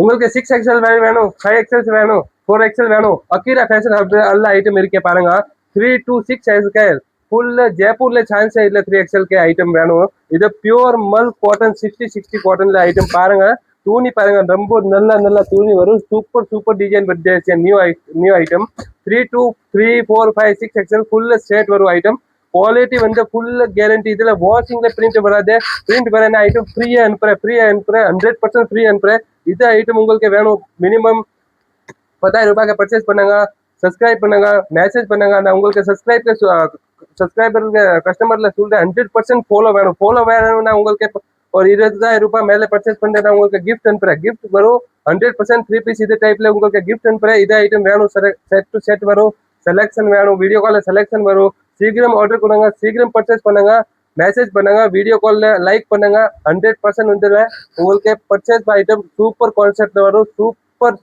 உங்களுக்கு 6XL வேணும், 5XL வேணும், 4XL வேணும், அக்கீரா ஃபேஷன் ஹப் எல்லா ஐட்டம் இருக்கே பாருங்க. 3 to 6XL ஃபுல் ஜெய்ப்பூர்ல சான்ஸே இல்ல. 3XL के ஐட்டம் வேணும். இது பியூர் மல் காட்டன் 60 காட்டன்ல ஐட்டம் பாருங்க. துணி பாருங்க, ரொம்ப நல்ல நல்ல துணி வரும். சூப்பர் டிசைன் வந்துச்சு. New item 3 to 3 4 5 6XL full set வரும் ஐட்டம். क्वालिटी வந்து ஃபுல் கேரண்டி. இதுல வாஷிங்ல பிரிண்ட் வராது. பிரிண்ட் வரன ஐட்டம் ஃப்ரீயா அனுப்புறேன் 100% ஃப்ரீ அனுப்புறேன். இது ஐட்டம் உங்களுக்கு வேணும் மினிமம் 10,000 ரூபாய்க்கு பர்ச்சேஸ் பண்ணுங்க. சப்ஸ்கிரைப் பண்ணுங்க, மெசேஜ் பண்ணுங்க. நான் உங்களுக்கு சப்ஸ்கிரைபர் கஸ்டமர்ல சொல்றேன் 100% ஃபாலோ வேணும்னா உங்களுக்கு ஒரு 20,000 ரூபாய் மேல பர்ச்சேஸ் பண்ணா உங்களுக்கு கிஃப்ட் அனுப்புறேன். கிஃப்ட் வரும் 100% 3 பீஸ் இது டைப்ல உங்களுக்கு கிஃப்ட் அனுப்புறேன். இது ஐட்டம் வேணும் செட் டு செட் வரும். செலக்ஷன் வேணும், வீடியோ கால்ல செலக்ஷன் வரும். சீக்கிரம் ஆர்டர் கொடுங்க, சீக்கிரம் பர்ச்சேஸ் பண்ணுங்க, மெசேஜ் பண்ணுங்க, வீடியோ கால்ல லைக் பண்ணுங்க. 100% வந்துடுவேன் உங்களுக்கு பர்ச்சேஸ் ஐட்டம். சூப்பர் கான்செப்ட் வரும். சூப்பர்